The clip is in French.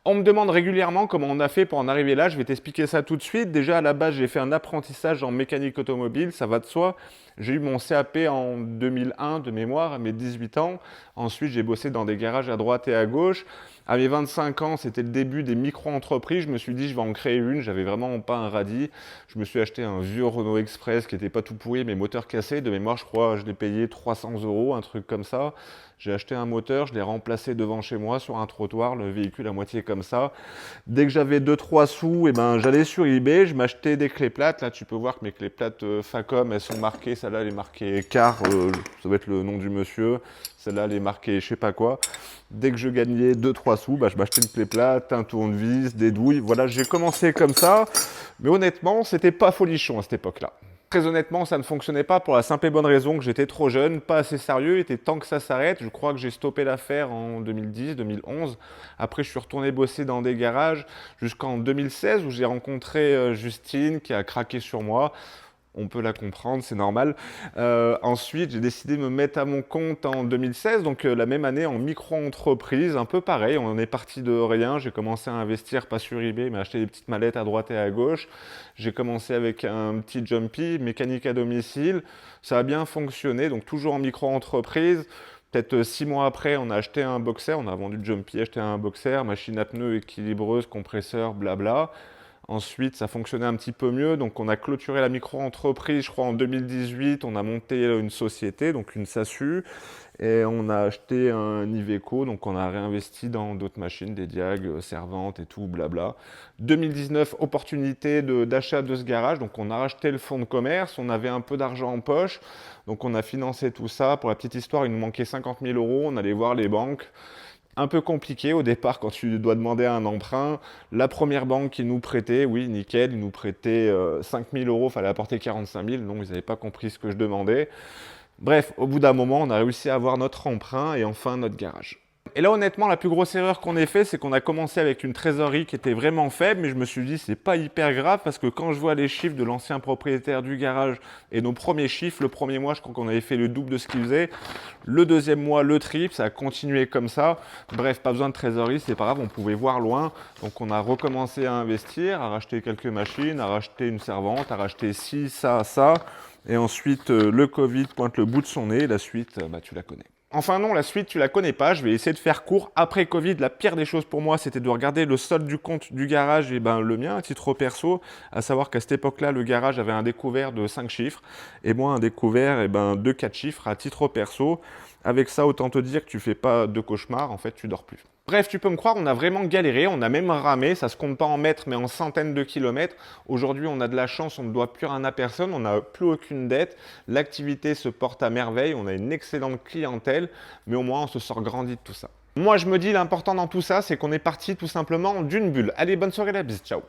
On me demande régulièrement comment on a fait pour en arriver là. Je vais t'expliquer ça tout de suite. Déjà, à la base, j'ai fait un apprentissage en mécanique automobile, ça va de soi. J'ai eu mon CAP en 2001 de mémoire, à mes 18 ans. Ensuite, j'ai bossé dans des garages à droite et à gauche. À mes 25 ans, c'était le début des micro-entreprises. Je me suis dit, je vais en créer une. J'avais vraiment pas un radis. Je me suis acheté un vieux Renault Express qui n'était pas tout pourri, mais moteur cassé. De mémoire, je crois, je l'ai payé 300 €, un truc comme ça. J'ai acheté un moteur, je l'ai remplacé devant chez moi sur un trottoir, le véhicule à moitié comme ça. Dès que j'avais 2-3 sous, j'allais sur eBay, je m'achetais des clés plates. Là, tu peux voir que mes clés plates Facom, elles sont marquées. Celle-là, elle est marquée Car, ça va être le nom du monsieur. Celle-là, elle est marquée je sais pas quoi. Dès que je gagnais 2-3 sous, je m'achetais une clé plate, un tournevis, des douilles. Voilà, j'ai commencé comme ça. Mais honnêtement, c'était pas folichon à cette époque-là. Très honnêtement, ça ne fonctionnait pas pour la simple et bonne raison que j'étais trop jeune, pas assez sérieux, il était temps que ça s'arrête. Je crois que j'ai stoppé l'affaire en 2010, 2011. Après, je suis retourné bosser dans des garages jusqu'en 2016 où j'ai rencontré Justine qui a craqué sur moi. On peut la comprendre, c'est normal. Ensuite, j'ai décidé de me mettre à mon compte en 2016, donc la même année en micro-entreprise, un peu pareil. On est parti de rien. J'ai commencé à investir, pas sur eBay, mais à acheter des petites mallettes à droite et à gauche. J'ai commencé avec un petit Jumpy, mécanique à domicile. Ça a bien fonctionné, donc toujours en micro-entreprise. Peut-être 6 mois après, on a acheté un boxer, on a vendu le Jumpy, acheté un boxer, machine à pneus, équilibreuse, compresseur, blabla. Ensuite, ça fonctionnait un petit peu mieux, donc on a clôturé la micro-entreprise, je crois en 2018, on a monté une société, donc une SASU, et on a acheté un Iveco, donc on a réinvesti dans d'autres machines, des diag, servantes et tout, blabla. 2019, opportunité d'achat de ce garage, donc on a racheté le fonds de commerce, on avait un peu d'argent en poche, donc on a financé tout ça. Pour la petite histoire, il nous manquait 50 000 €, on allait voir les banques. Un peu compliqué au départ quand tu dois demander un emprunt. La première banque qui nous prêtait, oui, nickel, ils nous prêtaient 5 000 €, il fallait apporter 45 000, donc ils n'avaient pas compris ce que je demandais. Bref, au bout d'un moment, on a réussi à avoir notre emprunt et enfin notre garage. Et là, honnêtement, la plus grosse erreur qu'on ait fait, c'est qu'on a commencé avec une trésorerie qui était vraiment faible, mais je me suis dit, c'est pas hyper grave parce que quand je vois les chiffres de l'ancien propriétaire du garage et nos premiers chiffres, le premier mois, je crois qu'on avait fait le double de ce qu'il faisait. Le deuxième mois, le triple, ça a continué comme ça. Bref, pas besoin de trésorerie, c'est pas grave, on pouvait voir loin. Donc, on a recommencé à investir, à racheter quelques machines, à racheter une servante, à racheter ci, ça, ça. Et ensuite, le Covid pointe le bout de son nez. La suite, tu la connais. Enfin non, la suite, tu la connais pas. Je vais essayer de faire court. Après Covid, la pire des choses pour moi, c'était de regarder le solde du compte du garage et le mien, à titre perso, à savoir qu'à cette époque-là, le garage avait un découvert de 5 chiffres et moi un découvert de 4 chiffres à titre perso. Avec ça, autant te dire que tu fais pas de cauchemar, en fait, tu dors plus. Bref, tu peux me croire, on a vraiment galéré, on a même ramé, ça se compte pas en mètres, mais en centaines de kilomètres. Aujourd'hui, on a de la chance, on ne doit plus rien à personne, on n'a plus aucune dette, l'activité se porte à merveille, on a une excellente clientèle, mais au moins on se sort grandi de tout ça. Moi, je me dis, l'important dans tout ça, c'est qu'on est parti tout simplement d'une bulle. Allez, bonne soirée la bise, ciao.